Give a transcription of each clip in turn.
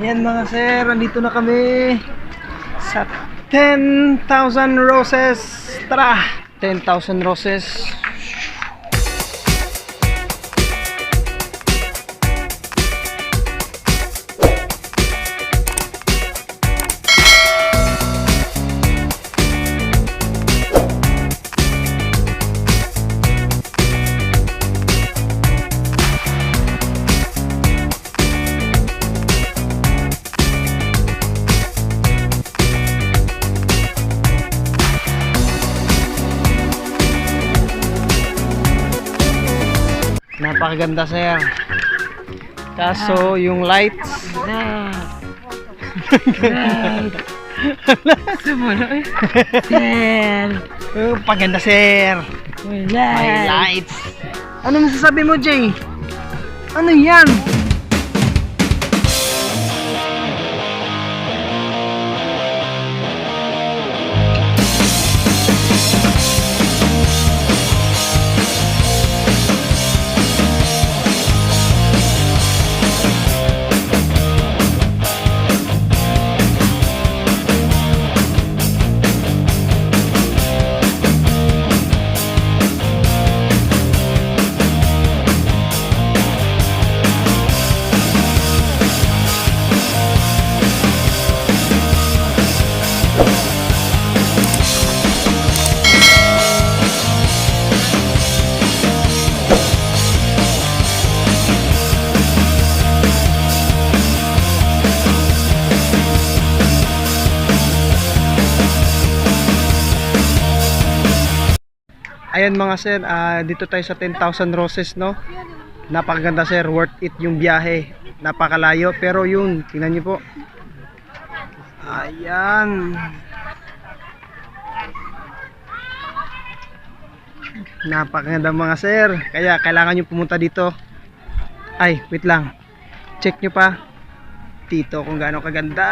Ayan mga sir, nandito na kami sa 10,000 roses. Tara! 10,000 roses. Napakaganda sir. Kaso yung lights Sir. paganda sir. May lights. Ano masasabi mo, Jay? Ano yan? Ayan mga sir, dito tayo sa 10,000 roses, no? Napakaganda sir, worth it yung biyahe. Napakalayo, pero yun, tingnan niyo po. Ayan. Napakaganda mga sir, kaya kailangan nyo pumunta dito. Ay, wait lang. Check nyo pa dito kung gaano kaganda.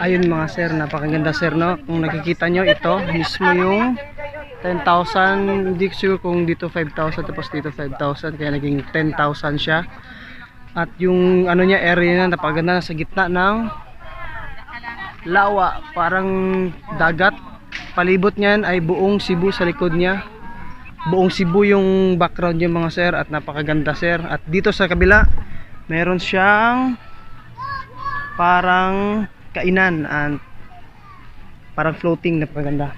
Ayun mga sir, napakaganda sir, no? Kung nakikita nyo, ito mismo yung 10,000. Hindi sure kung dito 5,000 tapos dito 5,000, kaya naging 10,000 siya. At yung ano niya, area niya napakaganda, sa gitna ng lawa, parang dagat. Palibot niyan ay buong Cebu sa likod niya. Buong Cebu yung background niya mga sir, at napakaganda sir. At dito sa kabila meron siyang parang kainan and parang floating, napakaganda.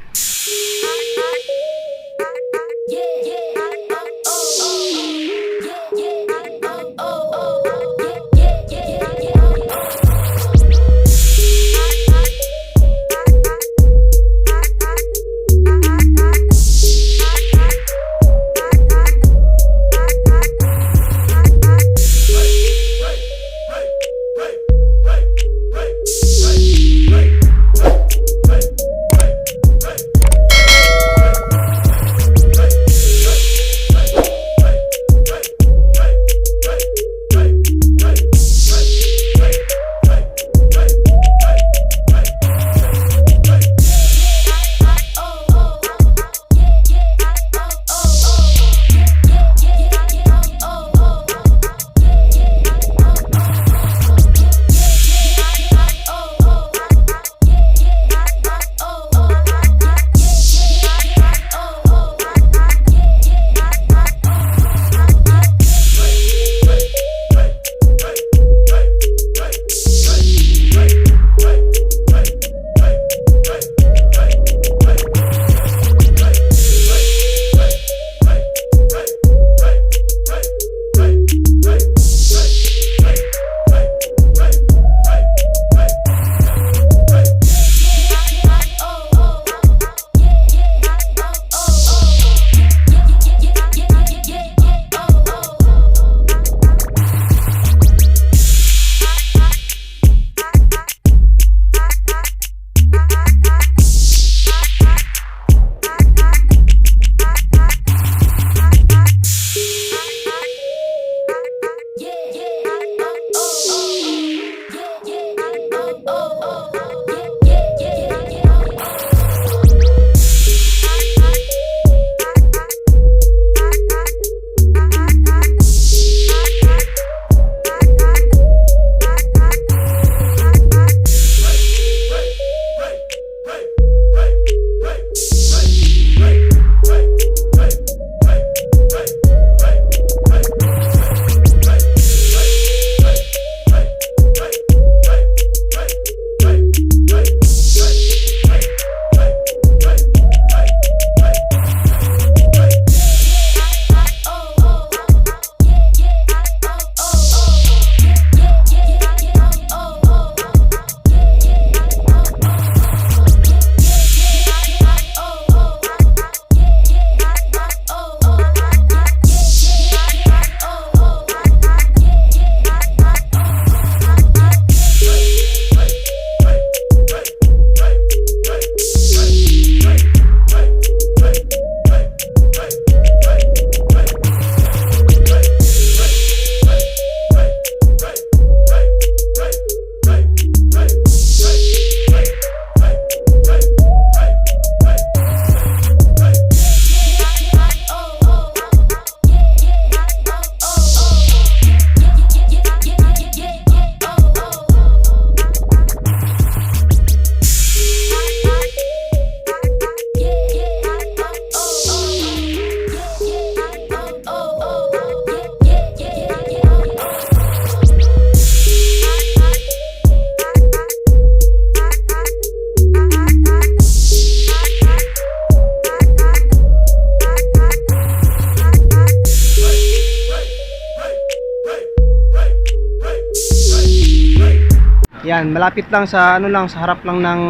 Yan, malapit lang sa ano lang, sa harap lang ng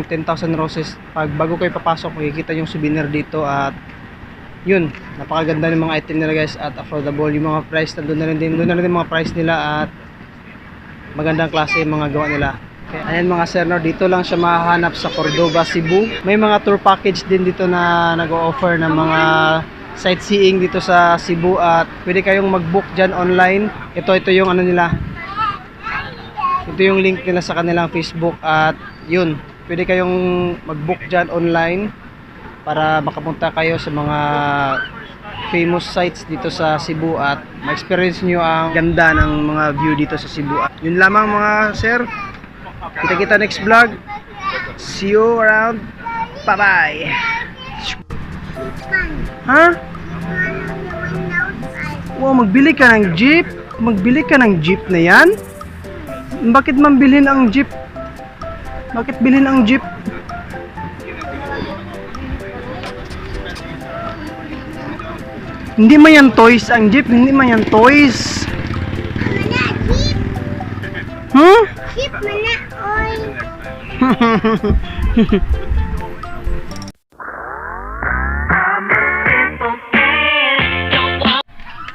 10,000 Roses. Pag bago kayo papasok, makikita yung souvenir dito at yun, napakaganda ng mga item nila guys at affordable. Yung mga price doon na rin din, doon na rin yung mga price nila at magandang klase yung mga gawa nila. Okay, ayan mga sir, no, dito lang siya mahahanap sa Cordova, Cebu. May mga tour package din dito na nag-o-offer ng mga sightseeing dito sa Cebu at pwede kayong mag-book dyan online. Ito yung ano nila. Ito yung link nila sa kanilang Facebook at yun, pwede kayong mag-book dyan online para makapunta kayo sa mga famous sites dito sa Cebu at ma-experience nyo ang ganda ng mga view dito sa Cebu. At yun lamang mga sir, kita-kita next vlog. See you around. Bye-bye. Ha? Wow, magbili ka ng jeep? Magbili ka ng jeep na yan? Bakit mambilhin ang jeep? Bakit bilhin ang jeep? Hindi man yan toys ang jeep, hindi man yan toys. Mana jeep? Huh? Jeep mana oy?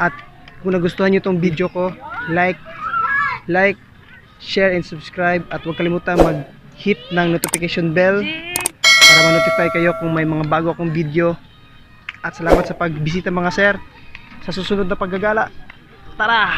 At kung nagustuhan nyo tong video ko, like, share and subscribe at huwag kalimutan mag-hit ng notification bell para ma-notify kayo kung may mga bago akong video. At salamat sa pagbisita mga sir sa susunod na paggagala. Tara!